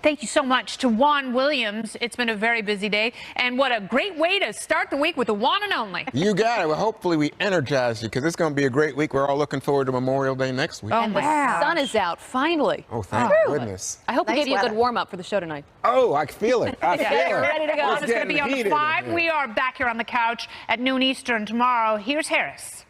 Thank you so much to Juan Williams. It's been a very busy day, and what a great way to start the week with the one and only. You got it. Well, hopefully we energize you, because it's going to be a great week. We're all looking forward to Memorial Day next week. Oh, and the sun is out, finally. Oh, thank goodness. I hope we gave you a good warm-up for the show tonight. Oh, I feel it. I feel it. Ready to go. It's going to be on 5. Here. We are back here on the couch at noon Eastern tomorrow. Here's Harris.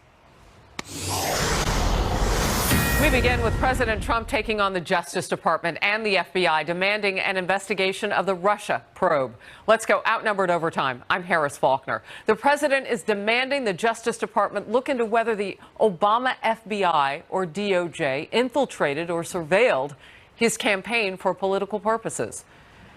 We begin with President Trump taking on the Justice Department and the FBI, demanding an investigation of the Russia probe. Let's go outnumbered overtime. I'm Harris Faulkner. The president is demanding the Justice Department look into whether the Obama FBI or DOJ infiltrated or surveilled his campaign for political purposes,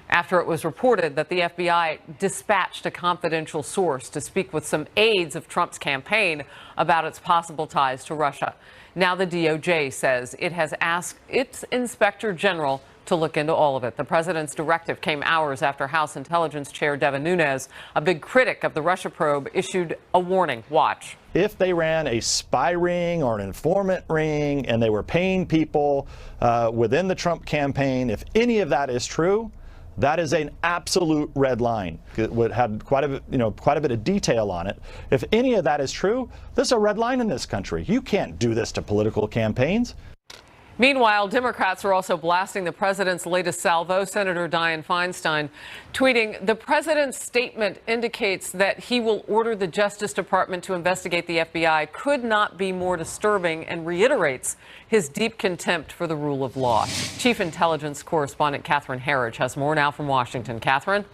after it was reported that the FBI dispatched a confidential source to speak with some aides of Trump's campaign about its possible ties to Russia. Now the DOJ says it has asked its inspector general to look into all of it. The president's directive came hours after House Intelligence Chair Devin Nunes, a big critic of the Russia probe, issued a warning. Watch. If they ran a spy ring or an informant ring and they were paying people within the Trump campaign, if any of that is true, that is an absolute red line. It would have quite a bit of detail on it. If any of that is true, this is a red line in this country. You can't do this to political campaigns. Meanwhile, Democrats are also blasting the president's latest salvo. Senator Dianne Feinstein tweeting, the president's statement indicates that he will order the Justice Department to investigate the FBI could not be more disturbing, and reiterates his deep contempt for the rule of law. Chief Intelligence Correspondent Catherine Herridge has more now from Washington. Catherine?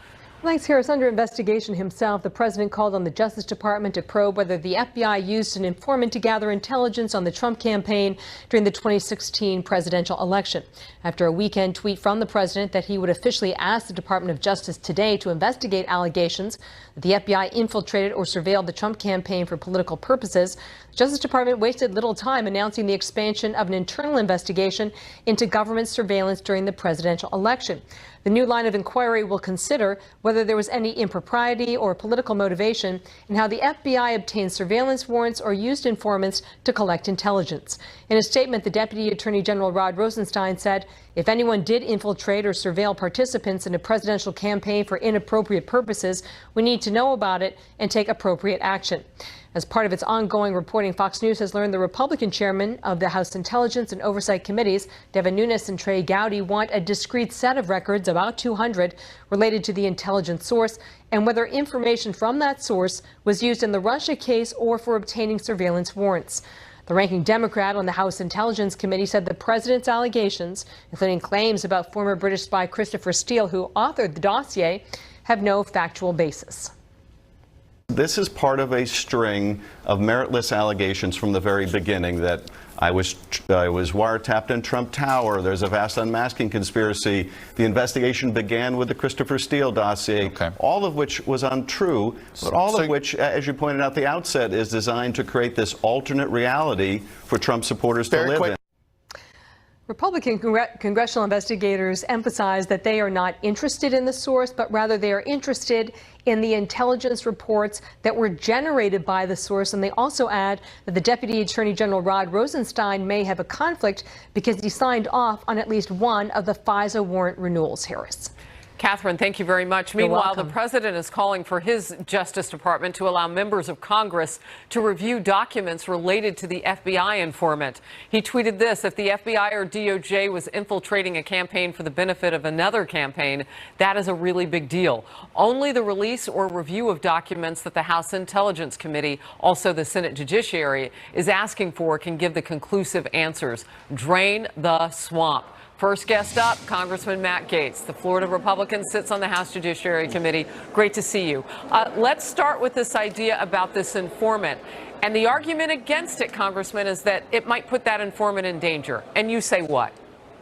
Thanks, Harris. Under investigation himself, the president called on the Justice Department to probe whether the FBI used an informant to gather intelligence on the Trump campaign during the 2016 presidential election. After a weekend tweet from the president that he would officially ask the Department of Justice today to investigate allegations that the FBI infiltrated or surveilled the Trump campaign for political purposes, the Justice Department wasted little time announcing the expansion of an internal investigation into government surveillance during the presidential election. The new line of inquiry will consider whether there was any impropriety or political motivation in how the FBI obtained surveillance warrants or used informants to collect intelligence. In a statement, the Deputy Attorney General Rod Rosenstein said, if anyone did infiltrate or surveil participants in a presidential campaign for inappropriate purposes, we need to know about it and take appropriate action. As part of its ongoing reporting, Fox News has learned the Republican chairman of the House Intelligence and Oversight Committees, Devin Nunes and Trey Gowdy, want a discrete set of records, about 200, related to the intelligence source and whether information from that source was used in the Russia case or for obtaining surveillance warrants. The ranking Democrat on the House Intelligence Committee said the president's allegations, including claims about former British spy Christopher Steele, who authored the dossier, have no factual basis. This is part of a string of meritless allegations from the very beginning that I was wiretapped in Trump Tower. There's a vast unmasking conspiracy. The investigation began with the Christopher Steele dossier, all of which was untrue, but all of which, as you pointed out at the outset, is designed to create this alternate reality for Trump supporters to live in. Republican congressional investigators emphasize that they are not interested in the source, but rather they are interested in the intelligence reports that were generated by the source. And they also add that the Deputy Attorney General Rod Rosenstein may have a conflict because he signed off on at least one of the FISA warrant renewals. Harris. Catherine, thank you very much. Meanwhile, the president is calling for his Justice Department to allow members of Congress to review documents related to the FBI informant. He tweeted this: if the FBI or DOJ was infiltrating a campaign for the benefit of another campaign, that is a really big deal. Only the release or review of documents that the House Intelligence Committee, also the Senate Judiciary, is asking for can give the conclusive answers. Drain the swamp. First guest up, Congressman Matt Gaetz. The Florida Republican sits on the House Judiciary Committee. Great to see you. Let's start with this idea about this informant. And the argument against it, Congressman, is that it might put that informant in danger. And you say what?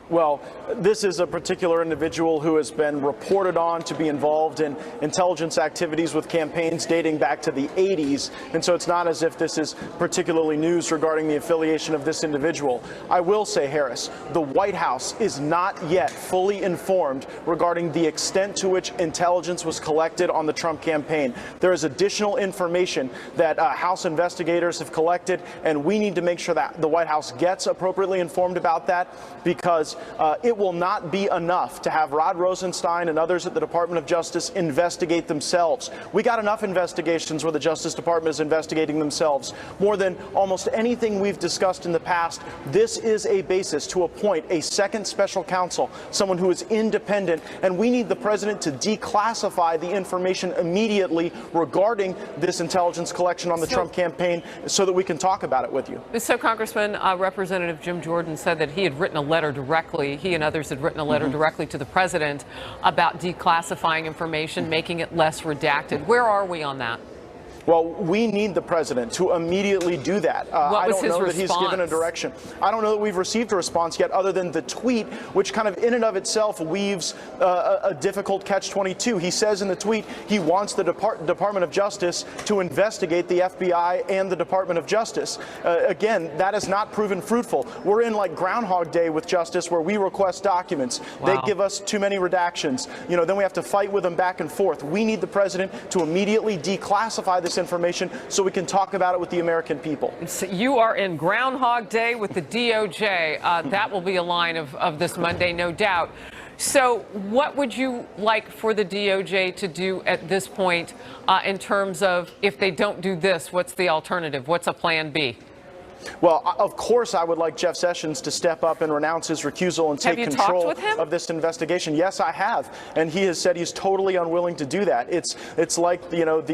Well, this is a particular individual who has been reported on to be involved in intelligence activities with campaigns dating back to the 80s. And so it's not as if this is particularly news regarding the affiliation of this individual. I will say, Harris, the White House is not yet fully informed regarding the extent to which intelligence was collected on the Trump campaign. There is additional information that House investigators have collected, and we need to make sure that the White House gets appropriately informed about that, because it will not be enough to have Rod Rosenstein and others at the Department of Justice investigate themselves. We got enough investigations where the Justice Department is investigating themselves. More than almost anything we've discussed in the past, this is a basis to appoint a second special counsel, someone who is independent, and we need the president to declassify the information immediately regarding this intelligence collection on the Trump campaign so that we can talk about it with you. So, Congressman, Representative Jim Jordan said that he had written a letter directly, he and others had written a letter directly to the president about declassifying information, making it less redacted. Where are we on that? Well, we need the president to immediately do that. I don't know that he's given a direction. I don't know that we've received a response yet other than the tweet, which kind of in and of itself weaves a difficult catch-22. He says in the tweet he wants the Department of Justice to investigate the FBI and the Department of Justice. Again, that has not proven fruitful. We're in like Groundhog Day with Justice, where we request documents. Wow. They give us too many redactions. You know, then we have to fight with them back and forth. We need the president to immediately declassify this information so we can talk about it with the American people. So you are in Groundhog Day with the DOJ. That will be a line of this Monday, no doubt. So what would you like for the DOJ to do at this point in terms of if they don't do this, what's the alternative? What's a plan B? Well, of course, I would like Jeff Sessions to step up and renounce his recusal and take control of this investigation. Yes, I have, and he has said he's totally unwilling to do that. It's like, you know,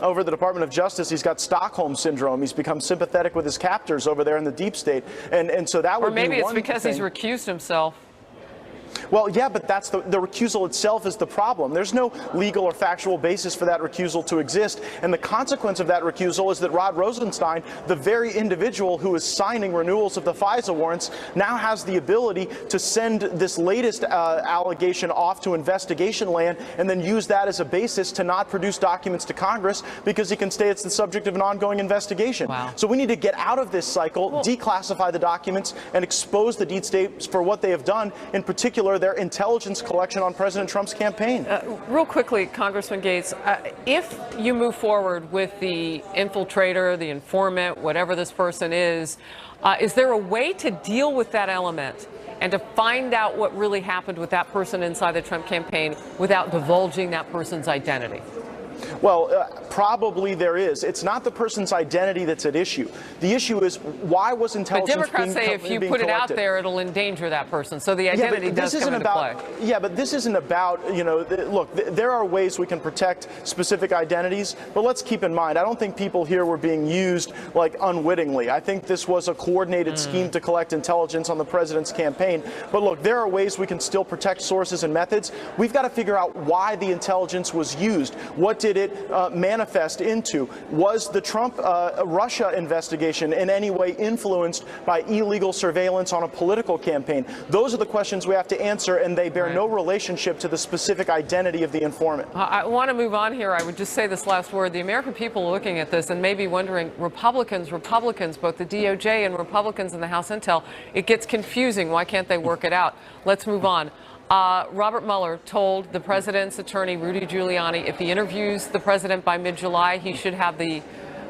over the Department of Justice, he's got Stockholm syndrome. He's become sympathetic with his captors over there in the deep state, and so that would be one thing. Or maybe it's because he's recused himself. Well, yeah, but that's the recusal itself is the problem. There's no legal or factual basis for that recusal to exist. And the consequence of that recusal is that Rod Rosenstein, the very individual who is signing renewals of the FISA warrants, now has the ability to send this latest allegation off to investigation land and then use that as a basis to not produce documents to Congress because he can say it's the subject of an ongoing investigation. Wow. So we need to get out of this cycle, declassify the documents, and expose the deep state for what they have done, in particular their intelligence collection on President Trump's campaign. Real quickly, Congressman Gates, if you move forward with the infiltrator, the informant, whatever this person is there a way to deal with that element and to find out what really happened with that person inside the Trump campaign without divulging that person's identity? Well, probably there is. It's not the person's identity that's at issue. The issue is why was intelligence being collected? But Democrats say if you put it out there, it'll endanger that person. So the identity does come into play. Yeah, but this isn't about, you know, look, there are ways we can protect specific identities, but let's keep in mind, I don't think people here were being used like unwittingly. I think this was a coordinated scheme to collect intelligence on the president's campaign. But look, there are ways we can still protect sources and methods. We've got to figure out why the intelligence was used. What did it manifest into? Was the Trump-Russia investigation in any way influenced by illegal surveillance on a political campaign? Those are the questions we have to answer, and they bear no relationship to the specific identity of the informant. I want to move on here. I would just say this last word. The American people are looking at this and maybe wondering, Republicans, both the DOJ and Republicans in the House Intel, it gets confusing. Why can't they work it out? Let's move on. Robert Mueller told the president's attorney, Rudy Giuliani, if he interviews the president by mid-July, he should have the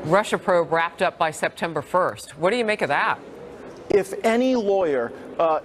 Russia probe wrapped up by September 1st. What do you make of that? If any lawyer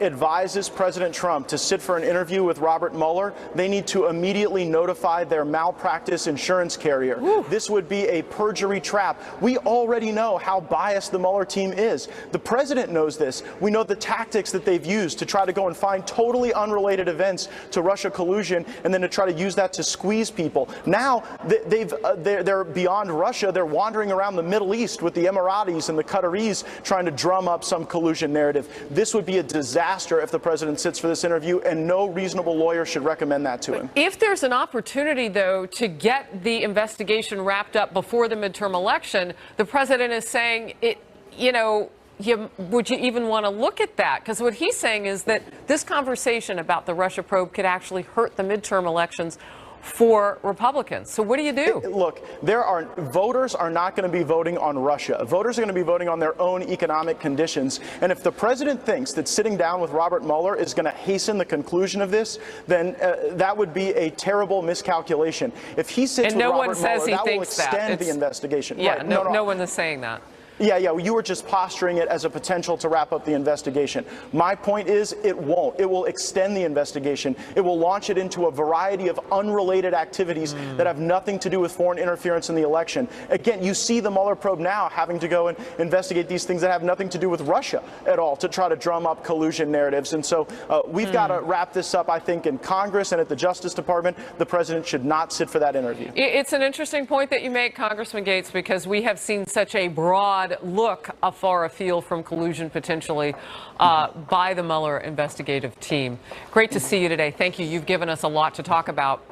advises President Trump to sit for an interview with Robert Mueller, they need to immediately notify their malpractice insurance carrier. Woo. This would be a perjury trap. We already know how biased the Mueller team is. The president knows this. We know the tactics that they've used to try to go and find totally unrelated events to Russia collusion and then to try to use that to squeeze people. Now they're beyond Russia. They're wandering around the Middle East with the Emiratis and the Qataris trying to drum up some collusion narrative. This would be a disaster if the president sits for this interview, and no reasonable lawyer should recommend that to him. If there's an opportunity, though, to get the investigation wrapped up before the midterm election, the president is saying, would you even want to look at that? Because what he's saying is that this conversation about the Russia probe could actually hurt the midterm elections for Republicans. So what do you do? Look, voters are not going to be voting on Russia. Voters are going to be voting on their own economic conditions. And if the president thinks that sitting down with Robert Mueller is going to hasten the conclusion of this, then that would be a terrible miscalculation. If he sits with Robert Mueller, that will extend the investigation. Yeah, no one is saying that. Yeah, you were just posturing it as a potential to wrap up the investigation. My point is it won't. It will extend the investigation. It will launch it into a variety of unrelated activities that have nothing to do with foreign interference in the election. Again, you see the Mueller probe now having to go and investigate these things that have nothing to do with Russia at all to try to drum up collusion narratives. And so we've got to wrap this up, I think, in Congress and at the Justice Department. The president should not sit for that interview. It's an interesting point that you make, Congressman Gates, because we have seen such a broad look afar afield from collusion potentially by the Mueller investigative team. Great to see you today. Thank you. You've given us a lot to talk about.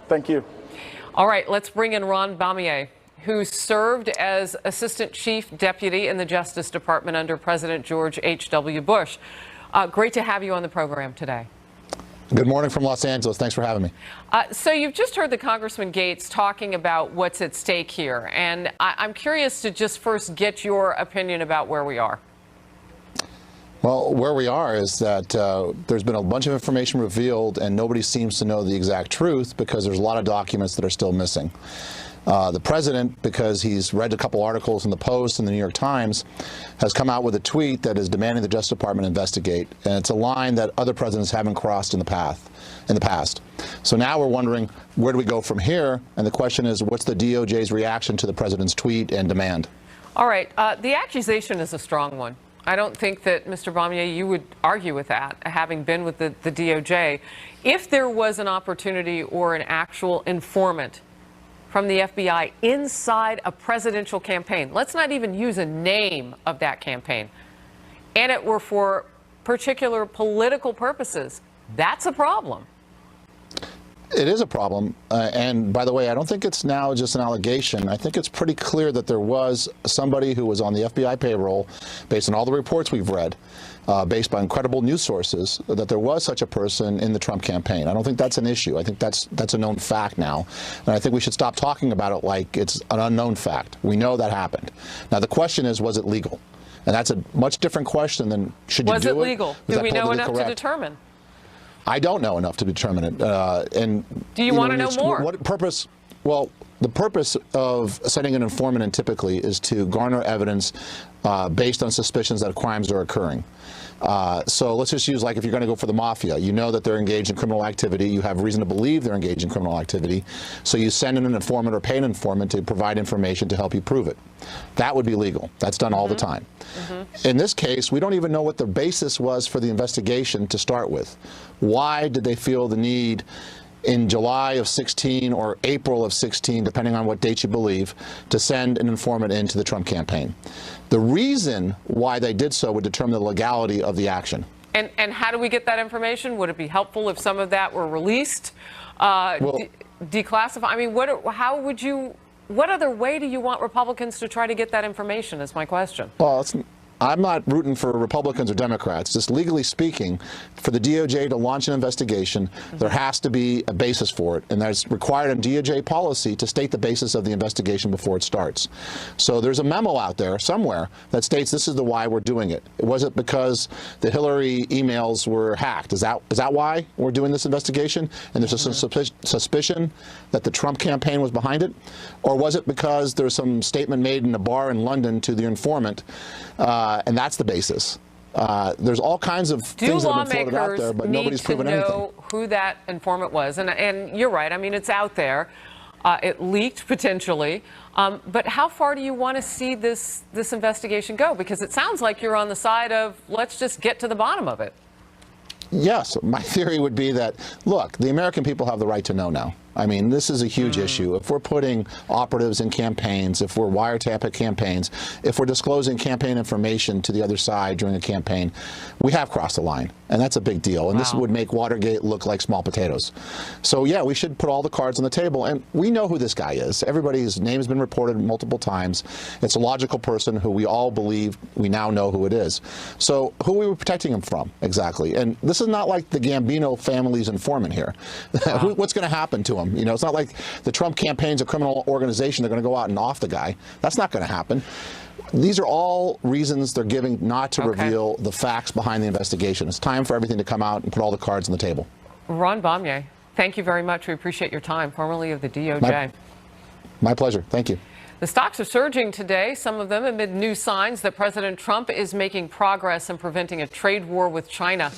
Thank you. All right, let's bring in Ron Baumier, who served as Assistant Chief Deputy in the Justice Department under President George H.W. Bush. Great to have you on the program today. Good morning from Los Angeles. Thanks for having me. So you've just heard the Congressman Gates talking about what's at stake here, and I'm curious to just first get your opinion about where we are. Well, where we are is that there's been a bunch of information revealed, and nobody seems to know the exact truth because there's a lot of documents that are still missing. The president, because he's read a couple articles in the Post and the New York Times, has come out with a tweet that is demanding the Justice Department investigate, and it's a line that other presidents haven't crossed in the past. So now we're wondering, where do we go from here? And the question is, what's the DOJ's reaction to the president's tweet and demand? All right, the accusation is a strong one. I don't think that, Mr. Baumier, you would argue with that, having been with the DOJ. If there was an opportunity or an actual informant from the FBI inside a presidential campaign, let's not even use a name of that campaign, and it were for particular political purposes, that's a problem. It is a problem, and by the way, I don't think it's now just an allegation. I think it's pretty clear that there was somebody who was on the FBI payroll, based on all the reports we've read, based on credible news sources, that there was such a person in the Trump campaign. I don't think that's an issue. I think that's a known fact now, and I think we should stop talking about it like it's an unknown fact. We know that happened. Now the question is, was it legal? And that's a much different question than should you do it? Was it legal? Do we know enough to determine? I don't know enough to determine it. And do you want to know more? What purpose? Well, the purpose of sending an informant in typically is to garner evidence based on suspicions that crimes are occurring. So let's just use, like, if you're going to go for the mafia, you know that they're engaged in criminal activity, you have reason to believe they're engaged in criminal activity, so you send in an informant or pay an informant to provide information to help you prove it. That would be legal. That's done all the time. In this case, we don't even know what the basis was for the investigation to start with. Why did they feel the need in July of 16 or April of 16, depending on what date you believe, to send an informant into the Trump campaign? The reason why they did so would determine the legality of the action. And how do we get that information? Would it be helpful if some of that were released, declassified? I mean, what other way do you want Republicans to try to get that information is my question. Well, I'm not rooting for Republicans or Democrats. Just legally speaking, for the DOJ to launch an investigation, there has to be a basis for it, and that's required in DOJ policy to state the basis of the investigation before it starts. So there's a memo out there somewhere that states this is the why we're doing it. Was it because the Hillary emails were hacked? Is that why we're doing this investigation? And there's a suspicion that the Trump campaign was behind it? Or was it because there's some statement made in a bar in London to the informant, and that's the basis? There's all kinds of things that have been floated out there, but nobody's proven anything. Do lawmakers need to know who that informant was? And you're right. I mean, it's out there. It leaked potentially. But how far do you want to see this investigation go? Because it sounds like you're on the side of let's just get to the bottom of it. Yes. My theory would be that, look, the American people have the right to know now. I mean, this is a huge issue. If we're putting operatives in campaigns, if we're wiretapping campaigns, if we're disclosing campaign information to the other side during a campaign, we have crossed the line. And that's a big deal. And this would make Watergate look like small potatoes. So, yeah, we should put all the cards on the table. And we know who this guy is. Everybody's name has been reported multiple times. It's a logical person who we all believe we now know who it is. So who are we protecting him from exactly? And this is not like the Gambino family's informant here. What's going to happen to him? You know, it's not like the Trump campaign's a criminal organization. They're going to go out and off the guy. That's not going to happen. These are all reasons they're giving not to reveal the facts behind the investigation. It's time for everything to come out and put all the cards on the table. Ron Baumier, thank you very much. We appreciate your time, formerly of the DOJ. My pleasure. Thank you. The stocks are surging today, some of them amid new signs that President Trump is making progress in preventing a trade war with China.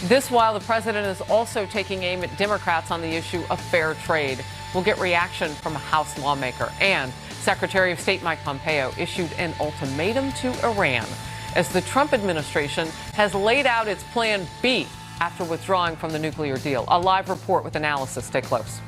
This while the president is also taking aim at Democrats on the issue of fair trade. We'll get reaction from a House lawmaker. And Secretary of State Mike Pompeo issued an ultimatum to Iran as the Trump administration has laid out its plan B after withdrawing from the nuclear deal. A live report with analysis. Stay close.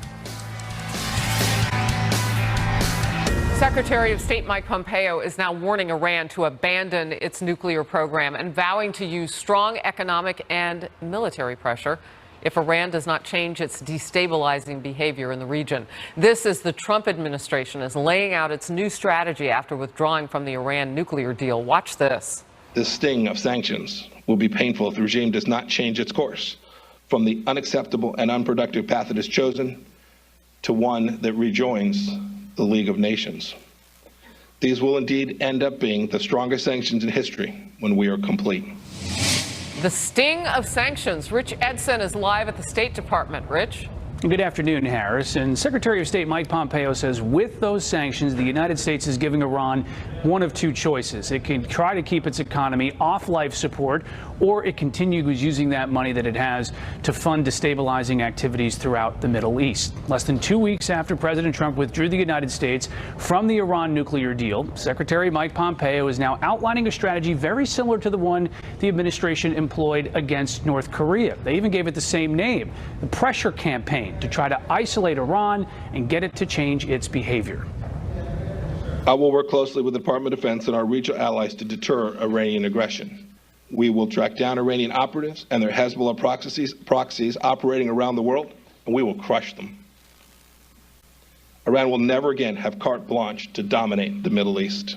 Secretary of State Mike Pompeo is now warning Iran to abandon its nuclear program and vowing to use strong economic and military pressure if Iran does not change its destabilizing behavior in the region. This as the Trump administration is laying out its new strategy after withdrawing from the Iran nuclear deal. Watch this. The sting of sanctions will be painful if the regime does not change its course from the unacceptable and unproductive path it has chosen to one that rejoins the League of Nations. These will indeed end up being the strongest sanctions in history when we are complete. The sting of sanctions. Rich Edson is live at the State Department. Rich? Good afternoon, Harris. And Secretary of State Mike Pompeo says with those sanctions, the United States is giving Iran one of two choices. It can try to keep its economy off life support, or it continues using that money that it has to fund destabilizing activities throughout the Middle East. Less than 2 weeks after President Trump withdrew the United States from the Iran nuclear deal, Secretary Mike Pompeo is now outlining a strategy very similar to the one the administration employed against North Korea. They even gave it the same name, the pressure campaign, to try to isolate Iran and get it to change its behavior. I will work closely with the Department of Defense and our regional allies to deter Iranian aggression. We will track down Iranian operatives and their Hezbollah proxies operating around the world, and we will crush them. Iran will never again have carte blanche to dominate the Middle East.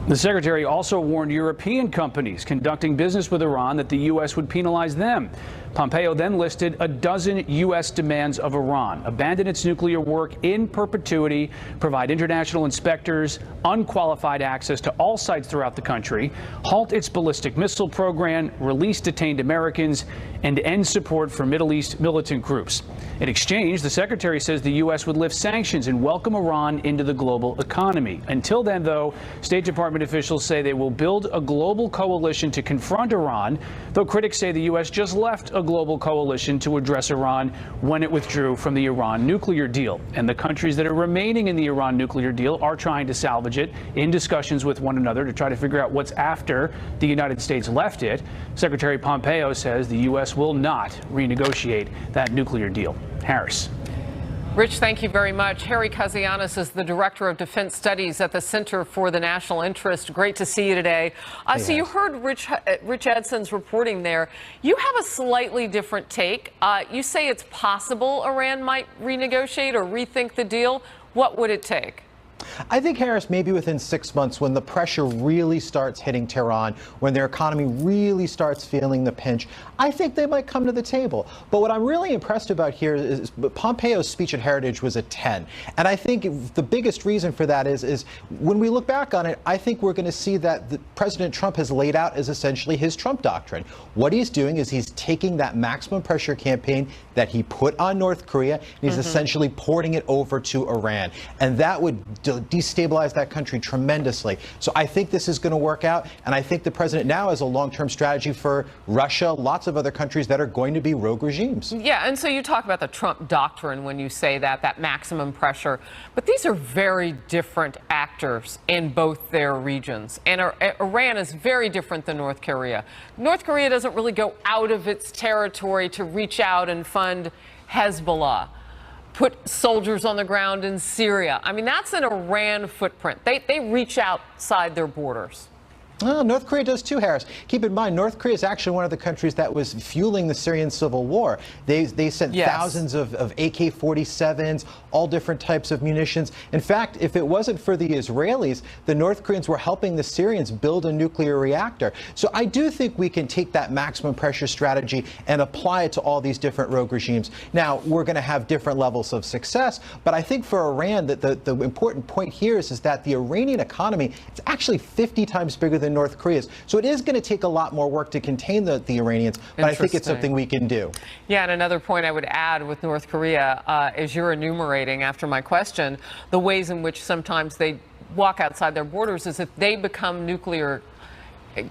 The secretary also warned European companies conducting business with Iran that the U.S. would penalize them. Pompeo then listed a dozen U.S. demands of Iran: abandon its nuclear work in perpetuity, provide international inspectors unqualified access to all sites throughout the country, halt its ballistic missile program, release detained Americans, and end support for Middle East militant groups. In exchange, the secretary says the U.S. would lift sanctions and welcome Iran into the global economy. Until then, though, State Department officials say they will build a global coalition to confront Iran, though critics say the U.S. just left a global coalition to address Iran when it withdrew from the Iran nuclear deal. And the countries that are remaining in the Iran nuclear deal are trying to salvage it in discussions with one another to try to figure out what's after the United States left it. Secretary Pompeo says the U.S. will not renegotiate that nuclear deal. Harris. Rich, thank you very much. Harry Kazianis is the Director of Defense Studies at the Center for the National Interest. Great to see you today. So you heard Rich Edson's reporting there. You have a slightly different take. You say it's possible Iran might renegotiate or rethink the deal. What would it take? I think, Harris, maybe within 6 months, when the pressure really starts hitting Tehran, when their economy really starts feeling the pinch, I think they might come to the table. But what I'm really impressed about here is Pompeo's speech at Heritage was a 10. And I think the biggest reason for that is when we look back on it, I think we're going to see that President Trump has laid out as essentially his Trump doctrine. What he's doing is he's taking that maximum pressure campaign that he put on North Korea, and he's essentially porting it over to Iran. And that would destabilize that country tremendously. So I think this is going to work out, and I think the president now has a long-term strategy for Russia, lots of other countries that are going to be rogue regimes. Yeah, and so you talk about the Trump doctrine when you say that maximum pressure, but these are very different actors in both their regions, and Iran is very different than North Korea. North Korea doesn't really go out of its territory to reach out and fund Hezbollah, put soldiers on the ground in Syria. I mean, that's an Iran footprint. They reach outside their borders. Well, North Korea does too, Harris. Keep in mind, North Korea is actually one of the countries that was fueling the Syrian civil war. They sent thousands of AK-47s, all different types of munitions. In fact, if it wasn't for the Israelis, the North Koreans were helping the Syrians build a nuclear reactor. So I do think we can take that maximum pressure strategy and apply it to all these different rogue regimes. Now, we're going to have different levels of success, but I think for Iran, the important point here is that the Iranian economy is actually 50 times bigger than than North Korea's. So it is going to take a lot more work to contain the Iranians, but I think it's something we can do. Yeah, and another point I would add with North Korea, as you're enumerating after my question, the ways in which sometimes they walk outside their borders is if they become nuclear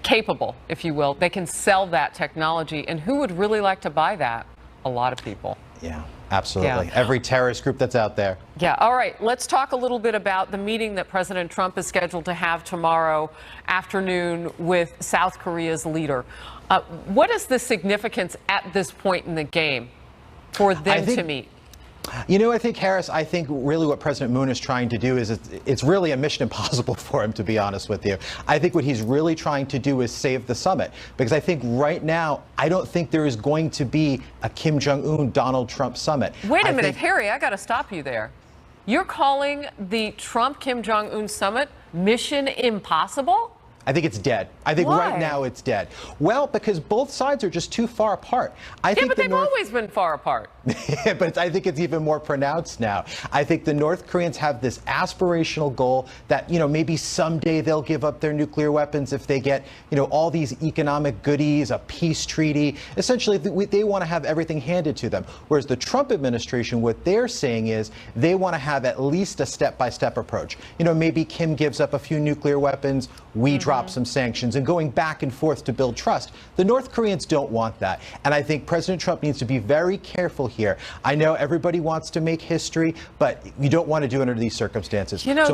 capable, if you will, they can sell that technology. And who would really like to buy that? A lot of people. Yeah, absolutely. Yeah. Every terrorist group that's out there. Yeah. All right. Let's talk a little bit about the meeting that President Trump is scheduled to have tomorrow afternoon with South Korea's leader. What is the significance at this point in the game for them to meet? You know, I think, Harris, I think really what President Moon is trying to do is it's really a mission impossible for him, to be honest with you. I think what he's really trying to do is save the summit, because I think right now, I don't think there is going to be a Kim Jong-un, Donald Trump summit. Wait a minute, Harry, I got to stop you there. You're calling the Trump-Kim Jong-un summit mission impossible? I think it's dead. I think right now it's dead. Well, because both sides are just too far apart. But they've always been far apart. But I think it's even more pronounced now. I think the North Koreans have this aspirational goal that, you know, maybe someday they'll give up their nuclear weapons if they get, you know, all these economic goodies, a peace treaty. Essentially, they want to have everything handed to them. Whereas the Trump administration, what they're saying is they want to have at least a step-by-step approach. You know, maybe Kim gives up a few nuclear weapons, we drop some sanctions, and going back and forth to build trust. The North Koreans don't want that. And I think President Trump needs to be very careful here. I know everybody wants to make history, but you don't want to do it under these circumstances. You know,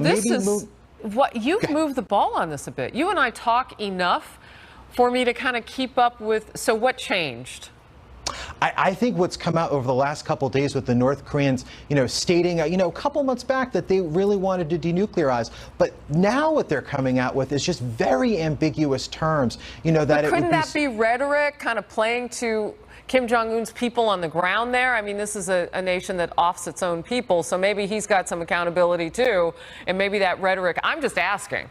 you've moved the ball on this a bit. You and I talk enough for me to kind of keep up with. So what changed? I think what's come out over the last couple of days with the North Koreans, you know, stating, you know, a couple months back that they really wanted to denuclearize. But now what they're coming out with is just very ambiguous terms. You know, that couldn't that be rhetoric kind of playing to Kim Jong-un's people on the ground there? I mean, this is a nation that offs its own people. So maybe he's got some accountability, too. And maybe that rhetoric, I'm just asking.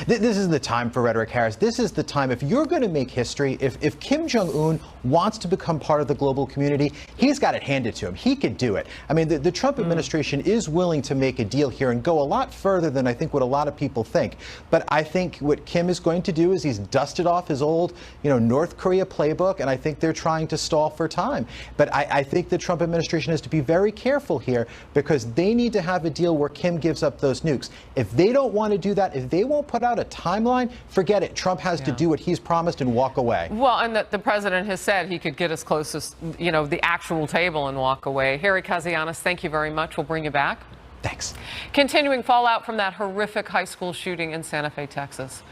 This is the time for rhetoric, Harris. This is the time. If you're going to make history, if Kim Jong-un wants to become part of the global community, he's got it handed to him. He could do it. I mean, the Trump administration is willing to make a deal here and go a lot further than I think what a lot of people think. But I think what Kim is going to do is he's dusted off his old, you know, North Korea playbook, and I think they're trying to stall for time. But I think the Trump administration has to be very careful here, because they need to have a deal where Kim gives up those nukes. If they don't want to do that, if they won't put out a timeline, forget it. Trump has to do what he's promised and walk away. Well, and the president has said he could get as close as, you know, the actual table and walk away. Harry Kazianis, thank you very much. We'll bring you back. Thanks. Continuing fallout from that horrific high school shooting in Santa Fe, Texas.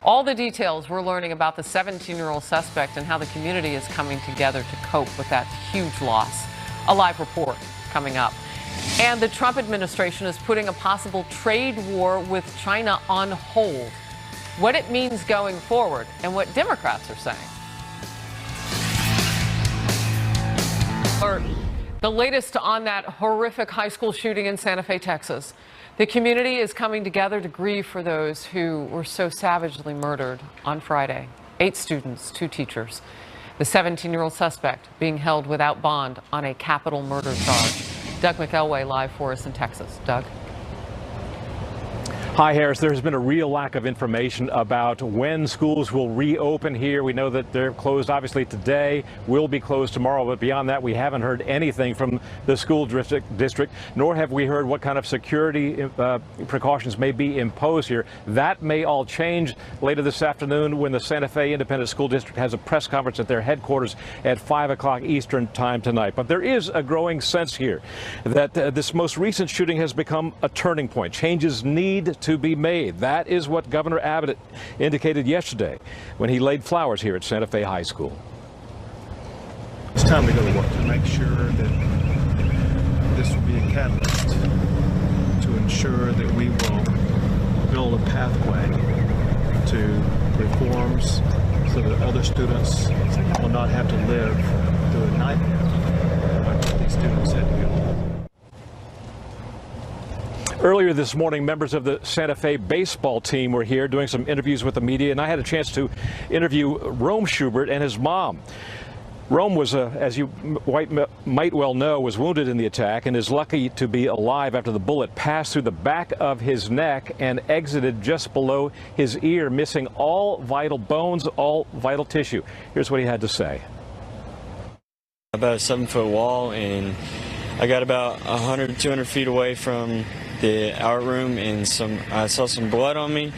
All the details we're learning about the 17-year-old suspect and how the community is coming together to cope with that huge loss. A live report coming up. And the Trump administration is putting a possible trade war with China on hold. What it means going forward and what Democrats are saying. The latest on that horrific high school shooting in Santa Fe, Texas. The community is coming together to grieve for those who were so savagely murdered on Friday. 8 students, 2 teachers. The 17-year-old suspect being held without bond on a capital murder charge. Doug McElway live for us in Texas. Doug. Hi, Harris. There's been a real lack of information about when schools will reopen here. We know that they're closed, obviously, today, will be closed tomorrow. But beyond that, we haven't heard anything from the school district, nor have we heard what kind of security precautions may be imposed here. That may all change later this afternoon when the Santa Fe Independent School District has a press conference at their headquarters at 5 o'clock Eastern time tonight. But there is a growing sense here that this most recent shooting has become a turning point. Changes need to be made. That is what Governor Abbott indicated yesterday when he laid flowers here at Santa Fe High School. It's time to go to work to make sure that this will be a catalyst to ensure that we will build a pathway to reforms so that other students will not have to live through a nightmare like these students had to go. Earlier this morning, members of the Santa Fe baseball team were here doing some interviews with the media, and I had a chance to interview Rome Schubert and his mom. Rome was, as you might well know, was wounded in the attack and is lucky to be alive after the bullet passed through the back of his neck and exited just below his ear, missing all vital bones, all vital tissue. Here's what he had to say. About a 7-foot wall, and I got about 100, 200 feet away from the out room, and I saw some blood on me.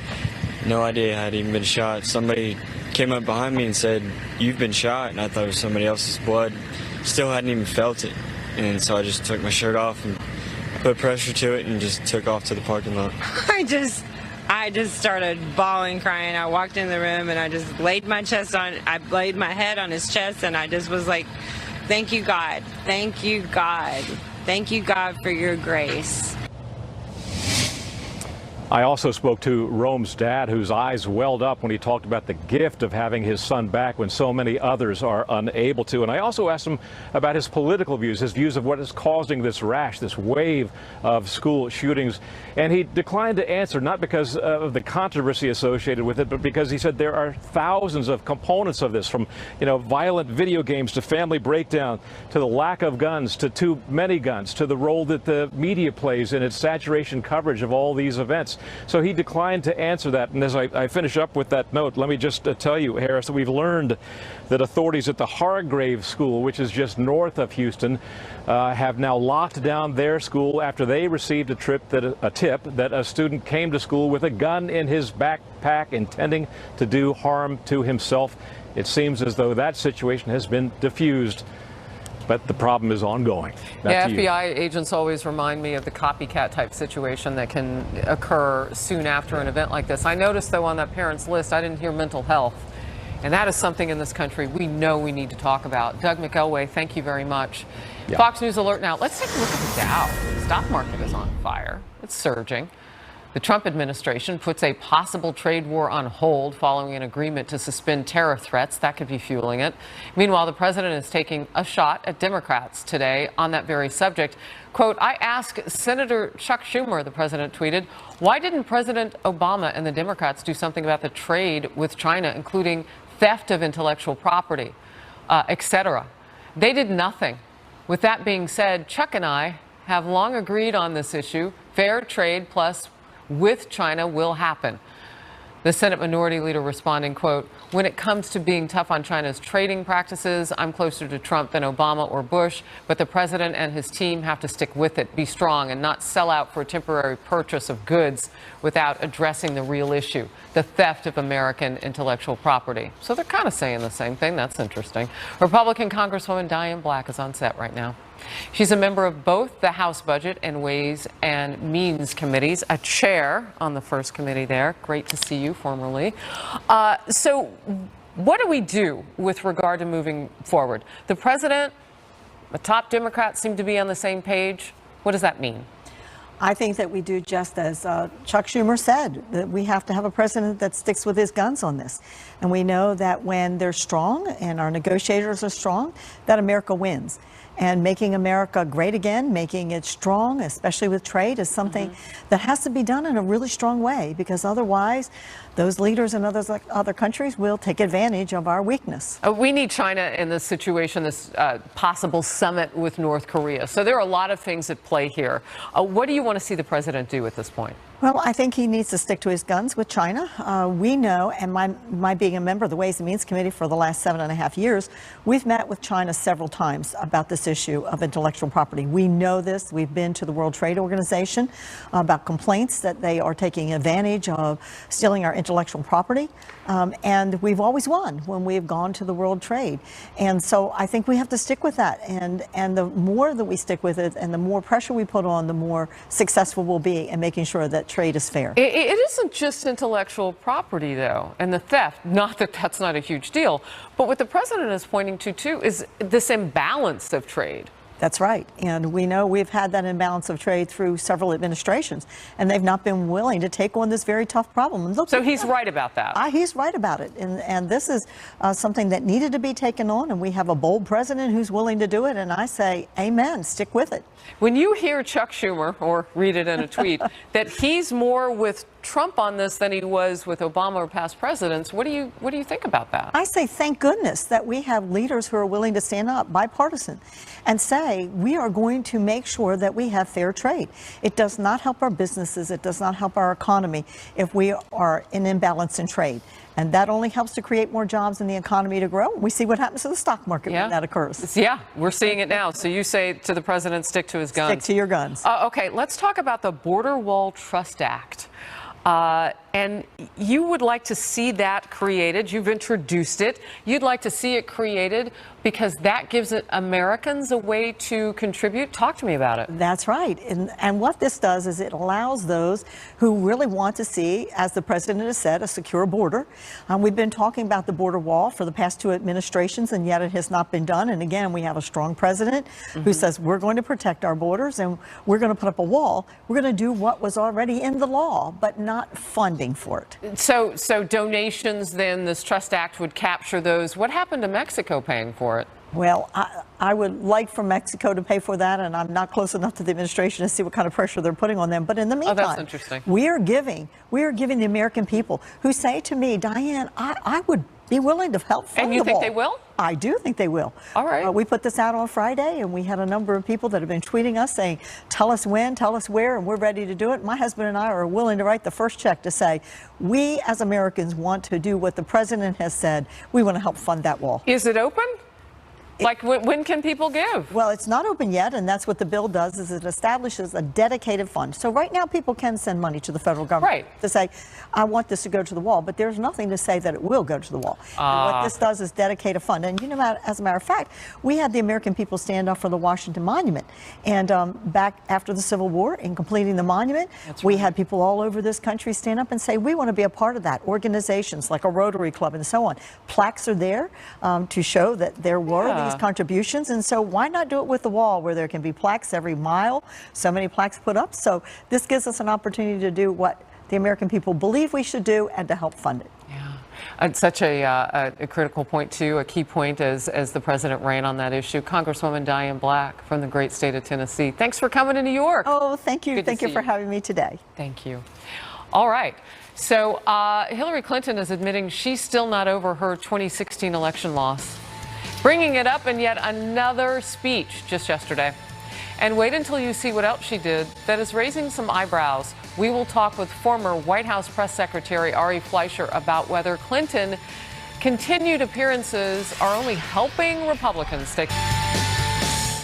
No idea I had even been shot. Somebody came up behind me and said, "You've been shot," and I thought it was somebody else's blood. Still hadn't even felt it, and so I just took my shirt off and put pressure to it and just took off to the parking lot. I just started bawling, crying. I walked in the room and I just laid my head on his chest, and I just was like, "Thank you, God. Thank you, God. Thank you, God, for your grace." I also spoke to Rome's dad, whose eyes welled up when he talked about the gift of having his son back when so many others are unable to. And I also asked him about his political views, his views of what is causing this rash, this wave of school shootings. And he declined to answer, not because of the controversy associated with it, but because he said there are thousands of components of this, from, violent video games to family breakdown, to the lack of guns, to too many guns, to the role that the media plays in its saturation coverage of all these events. So he declined to answer that. And as I finish up with that note, let me just tell you, Harris, that we've learned that authorities at the Hargrave School, which is just north of Houston, have now locked down their school after they received a tip that a student came to school with a gun in his backpack intending to do harm to himself. It seems as though that situation has been diffused, but the problem is ongoing. Back to you. FBI agents always remind me of the copycat type situation that can occur soon after an event like this. I noticed, though, on that parents list, I didn't hear mental health. And that is something in this country we know we need to talk about. Doug McElway, thank you very much. Yeah. Fox News Alert now. Let's take a look at the Dow. The stock market is on fire. It's surging. The Trump administration puts a possible trade war on hold following an agreement to suspend tariff threats. That could be fueling it. Meanwhile, the president is taking a shot at Democrats today on that very subject. Quote, "I asked Senator Chuck Schumer," the president tweeted, "why didn't President Obama and the Democrats do something about the trade with China, including theft of intellectual property, etc.? They did nothing." With that being said, Chuck and I have long agreed on this issue. Fair trade plus with China will happen. The Senate Minority Leader responding, quote, "When it comes to being tough on China's trading practices, I'm closer to Trump than Obama or Bush, but the president and his team have to stick with it, be strong, and not sell out for a temporary purchase of goods without addressing the real issue, the theft of American intellectual property." So they're kind of saying the same thing. That's interesting. Republican Congresswoman Diane Black is on set right now. She's a member of both the House Budget and Ways and Means committees, a chair on the first committee there. Great to see you, formerly. So what do we do with regard to moving forward? The president, the top Democrats seem to be on the same page. What does that mean? I think that we do just as Chuck Schumer said, that we have to have a president that sticks with his guns on this. And we know that when they're strong and our negotiators are strong, that America wins. And making America great again, making it strong, especially with trade, is something that has to be done in a really strong way, because otherwise those leaders in other countries will take advantage of our weakness. We need China in this situation, this possible summit with North Korea. So there are a lot of things at play here. What do you want to see the president do at this point? Well, I think he needs to stick to his guns with China. We know, and my being a member of the Ways and Means Committee for the last 7.5 years, we've met with China several times about this issue of intellectual property. We know this. We've been to the World Trade Organization about complaints that they are taking advantage of stealing our intellectual property. And we've always won when we've gone to the World Trade. And so I think we have to stick with that. And the more that we stick with it and the more pressure we put on, the more successful we'll be in making sure that trade is fair. It isn't just intellectual property, though, and the theft. Not that that's not a huge deal. But what the president is pointing to, too, is this imbalance of trade. That's right. And we know we've had that imbalance of trade through several administrations, and they've not been willing to take on this very tough problem. And look, so he's right about that. He's right about it. And this is something that needed to be taken on, and we have a bold president who's willing to do it. And I say, amen, stick with it. When you hear Chuck Schumer, or read it in a tweet, that he's more with Trump on this than he was with Obama or past presidents. What do you think about that? I say thank goodness that we have leaders who are willing to stand up, bipartisan, and say we are going to make sure that we have fair trade. It does not help our businesses. It does not help our economy if we are in imbalance in trade. And that only helps to create more jobs in the economy to grow. We see what happens to the stock market when that occurs. Yeah, we're seeing it now. So you say to the president, stick to his guns. Stick to your guns. Okay, let's talk about the Border Wall Trust Act. And you would like to see that created. You've introduced it. You'd like to see it created because that gives Americans a way to contribute. Talk to me about it. That's right. And what this does is it allows those who really want to see, as the president has said, a secure border. We've been talking about the border wall for the past 2 administrations, and yet it has not been done. And again, we have a strong president who says we're going to protect our borders and we're going to put up a wall. We're going to do what was already in the law, but not funding for it. So donations, then this Trust Act would capture those. What happened to Mexico paying for it? Well, I would like for Mexico to pay for that, and I'm not close enough to the administration to see what kind of pressure they're putting on them. But in the meantime, that's interesting. we are giving the American people who say to me, Diane, I would be willing to help fund And you the think wall. they will? I do think they will. All right. We put this out on Friday, and we had a number of people that have been tweeting us saying, tell us when, tell us where, and we're ready to do it. My husband and I are willing to write the first check to say, we as Americans want to do what the president has said. We want to help fund that wall. Is it open? Like, when can people give? Well, it's not open yet, and that's what the bill does, is it establishes a dedicated fund. So right now, people can send money to the federal government to say, I want this to go to the wall, but there's nothing to say that it will go to the wall. And what this does is dedicate a fund. And you know, as a matter of fact, we had the American people stand up for the Washington Monument. And back after the Civil War, in completing the monument, we had people all over this country stand up and say, we want to be a part of that. Organizations like a Rotary Club and so on. Plaques are there to show that there were these contributions, and so why not do it with the wall where there can be plaques every mile, so many plaques put up. So this gives us an opportunity to do what the American people believe we should do and to help fund it. It's such a critical point, too, a key point as the president ran on that issue. Congresswoman Diane Black from the great state of Tennessee. Thanks for coming to New York. Oh, thank you. Thank you for having me today. Thank you. All right. So Hillary Clinton is admitting she's still not over her 2016 election loss, bringing it up in yet another speech just yesterday. And wait until you see what else she did that is raising some eyebrows. We will talk with former White House Press Secretary Ari Fleischer about whether Clinton's continued appearances are only helping Republicans stay.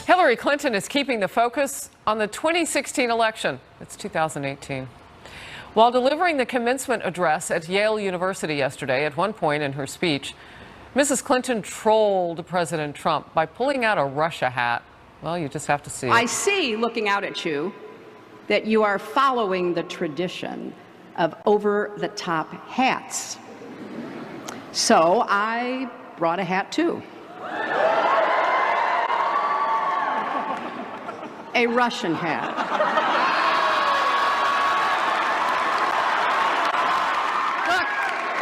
Hillary Clinton is keeping the focus on the 2016 election. It's 2018. While delivering the commencement address at Yale University yesterday, at one point in her speech, Mrs. Clinton trolled President Trump by pulling out a Russia hat. Well, you just have to see it. I see, looking out at you, that you are following the tradition of over-the-top hats. So I brought a hat, too. A Russian hat. Look,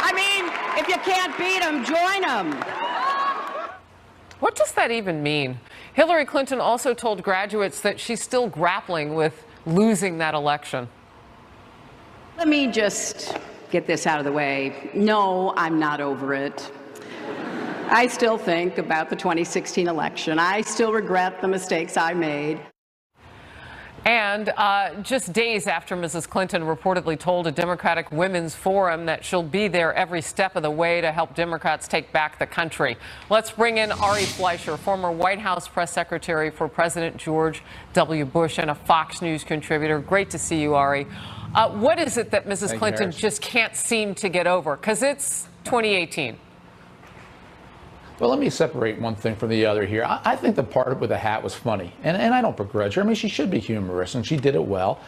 I mean, if you can't beat them, join them. What does that even mean? Hillary Clinton also told graduates that she's still grappling with losing that election. Let me just get this out of the way. No, I'm not over it. I still think about the 2016 election. I still regret the mistakes I made. And just days after Mrs. Clinton reportedly told a Democratic Women's Forum that she'll be there every step of the way to help Democrats take back the country. Let's bring in Ari Fleischer, former White House press secretary for President George W. Bush and a Fox News contributor. Great to see you, Ari. What is it that Mrs. Clinton just can't seem to get over? Because it's 2018. Well, let me separate one thing from the other here. I think the part with the hat was funny, and I don't begrudge her. I mean, she should be humorous, and she did it well.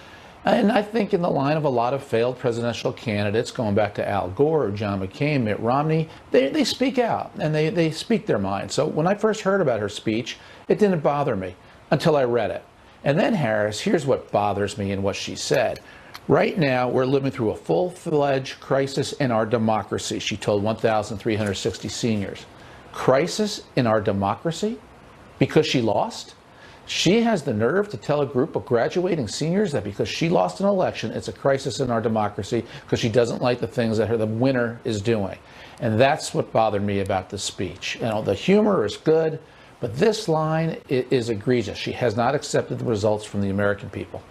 And I think in the line of a lot of failed presidential candidates, going back to Al Gore or John McCain, Mitt Romney, they speak out, and they speak their mind. So when I first heard about her speech, it didn't bother me until I read it. And then, Harris, here's what bothers me in what she said. Right now, we're living through a full-fledged crisis in our democracy, she told 1,360 seniors. Crisis in our democracy because she lost? She has the nerve to tell a group of graduating seniors that because she lost an election, it's a crisis in our democracy because she doesn't like the things that the winner is doing. And that's what bothered me about this speech. You know, the humor is good, but this line is egregious. She has not accepted the results from the American people.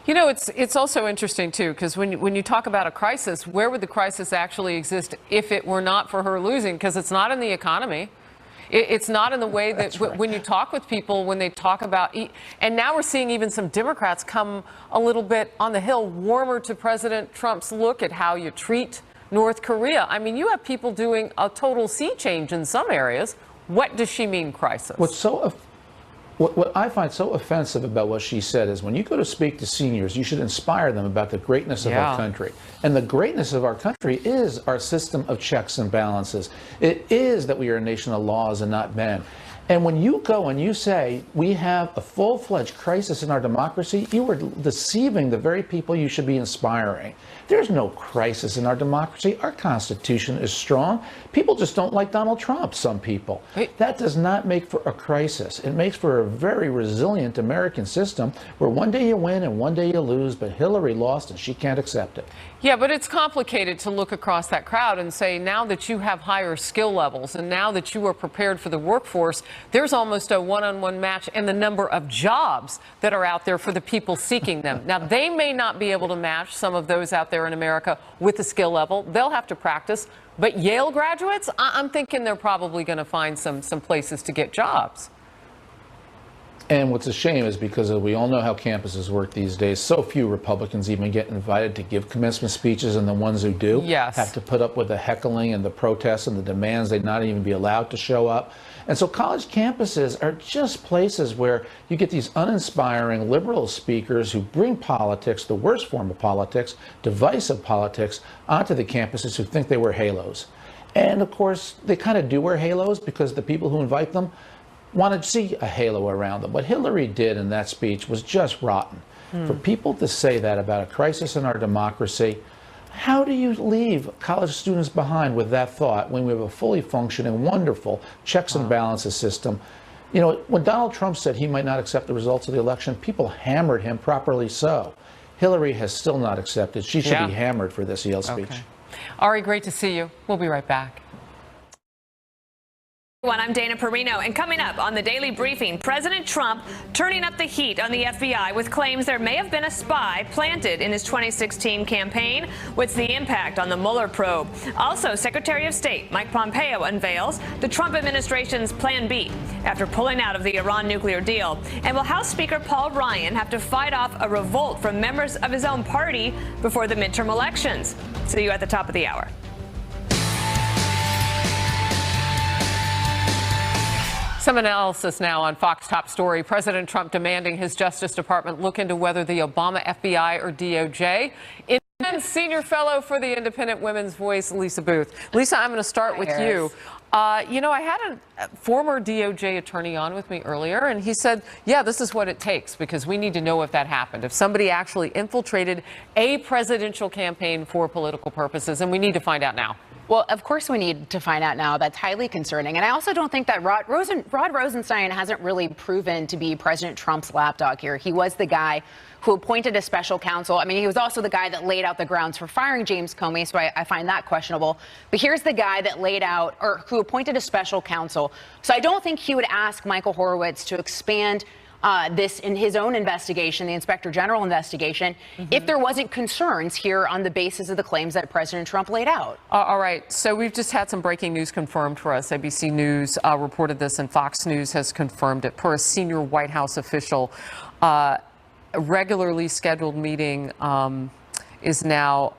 You know, it's also interesting, too, because when you talk about a crisis, where would the crisis actually exist if it were not for her losing? Because it's not in the economy. It's not in the way that when you talk with people, when they talk about, and now we're seeing even some Democrats come a little bit on the Hill, warmer to President Trump's look at how you treat North Korea. I mean, you have people doing a total sea change in some areas. What does she mean, crisis? What I find so offensive about what she said is when you go to speak to seniors, you should inspire them about the greatness of our country. And the greatness of our country is our system of checks and balances. It is that we are a nation of laws and not men. And when you go and you say we have a full-fledged crisis in our democracy, you are deceiving the very people you should be inspiring. There's no crisis in our democracy. Our Constitution is strong. People just don't like Donald Trump, some people. That does not make for a crisis. It makes for a very resilient American system where one day you win and one day you lose, but Hillary lost and she can't accept it. Yeah, but it's complicated to look across that crowd and say now that you have higher skill levels and now that you are prepared for the workforce, there's almost a one-on-one match in the number of jobs that are out there for the people seeking them. Now, they may not be able to match some of those out there in America with the skill level. They'll have to practice. But Yale graduates, I'm thinking they're probably going to find some places to get jobs. And what's a shame is because we all know how campuses work these days. So few Republicans even get invited to give commencement speeches, and the ones who do have to put up with the heckling and the protests and the demands they'd not even be allowed to show up. And so college campuses are just places where you get these uninspiring liberal speakers who bring politics, the worst form of politics, divisive politics, onto the campuses who think they wear halos. And of course, they kind of do wear halos because the people who invite them want to see a halo around them. What Hillary did in that speech was just rotten. For people to say that about a crisis in our democracy, how do you leave college students behind with that thought when we have a fully functioning, wonderful checks and balances system? You know, when Donald Trump said he might not accept the results of the election, people hammered him, properly so. Hillary has still not accepted. She should be hammered for this Yale speech. Ari, great to see you. We'll be right back. I'm Dana Perino, and coming up on the Daily Briefing, President Trump turning up the heat on the FBI with claims there may have been a spy planted in his 2016 campaign. What's the impact on the Mueller probe? Also, Secretary of State Mike Pompeo unveils the Trump administration's Plan B after pulling out of the Iran nuclear deal. And will House Speaker Paul Ryan have to fight off a revolt from members of his own party before the midterm elections? See you at the top of the hour. Some analysis now on Fox Top Story. President Trump demanding his Justice Department look into whether the Obama FBI or DOJ. And senior fellow for the Independent Women's Voice, Lisa Booth. Lisa, I'm going to start with you. You know, I had a former DOJ attorney on with me earlier, and he said, yeah, this is what it takes, because we need to know if that happened, if somebody actually infiltrated a presidential campaign for political purposes, and we need to find out now. Well, of course we need to find out now. That's highly concerning. And I also don't think that Rod Rosenstein hasn't really proven to be President Trump's lapdog here. He was the guy who appointed a special counsel. I mean, he was also the guy that laid out the grounds for firing James Comey, so I find that questionable. But here's the guy that laid out, or who appointed a special counsel. So I don't think he would ask Michael Horowitz to expand this in his own investigation, the Inspector General investigation, if there wasn't concerns here on the basis of the claims that President Trump laid out. All right. So we've just had some breaking news confirmed for us. ABC News reported this, and Fox News has confirmed it. Per a senior White House official, a regularly scheduled meeting is now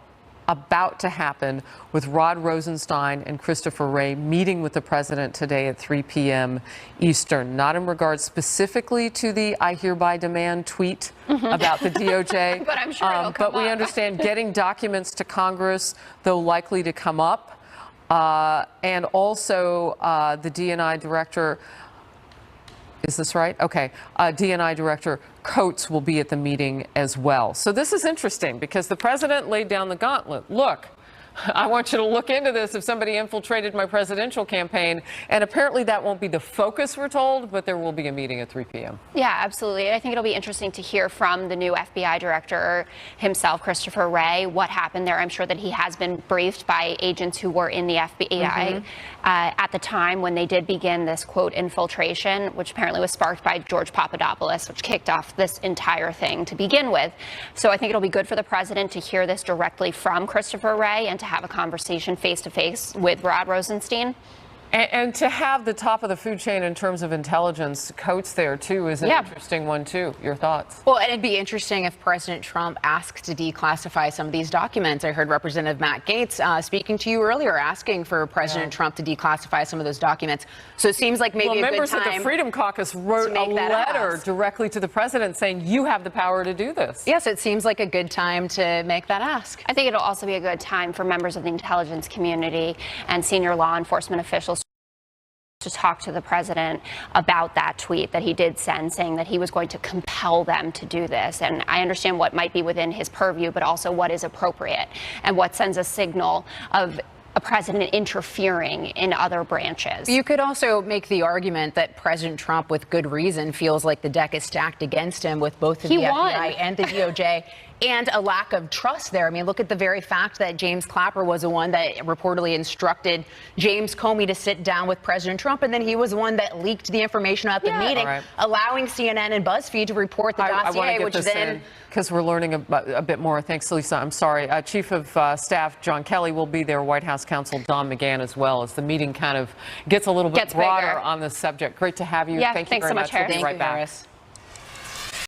about to happen with Rod Rosenstein and Christopher Wray meeting with the president today at 3 p.m. Eastern, not in regards specifically to the "I hereby demand" tweet about the DOJ. But I'm sure it'll come But we understand getting documents to Congress, though likely to come up, and also the DNI director. Is this right? Okay. DNI Director Coates will be at the meeting as well. So this is interesting because the president laid down the gauntlet. Look, I want you to look into this if somebody infiltrated my presidential campaign. And apparently that won't be the focus, we're told, but there will be a meeting at 3 p.m. Yeah, absolutely. I think it'll be interesting to hear from the new FBI director himself, Christopher Wray, what happened there. I'm sure that he has been briefed by agents who were in the FBI at the time when they did begin this, quote, infiltration, which apparently was sparked by George Papadopoulos, which kicked off this entire thing to begin with. So I think it'll be good for the president to hear this directly from Christopher Wray and to have a conversation face-to-face with Rod Rosenstein. And to have the top of the food chain in terms of intelligence coats there, too, is an interesting one, too. Your thoughts? Well, and it'd be interesting if President Trump asks to declassify some of these documents. I heard Representative Matt Gaetz speaking to you earlier, asking for President Trump to declassify some of those documents. So it seems like maybe a good members time of the Freedom Caucus wrote a letter directly to the president saying, you have the power to do this. Yes, it seems like a good time to make that ask. I think it'll also be a good time for members of the intelligence community and senior law enforcement officials to talk to the president about that tweet that he did send, saying that he was going to compel them to do this. And I understand what might be within his purview, but also what is appropriate and what sends a signal of a president interfering in other branches. You could also make the argument that President Trump, with good reason, feels like the deck is stacked against him with both the FBI and the DOJ. And a lack of trust there. I mean, look at the very fact that James Clapper was the one that reportedly instructed James Comey to sit down with President Trump, and then he was the one that leaked the information about the meeting, allowing CNN and BuzzFeed to report the dossier, which then... Because we're learning a bit more. Thanks, Lisa. I'm sorry. Chief of Staff John Kelly will be there. White House counsel Don McGahn as well, as the meeting kind of gets a little bit broader on this subject. Great to have you. Yeah, Thank you very so much, much. We'll be right back. Harris.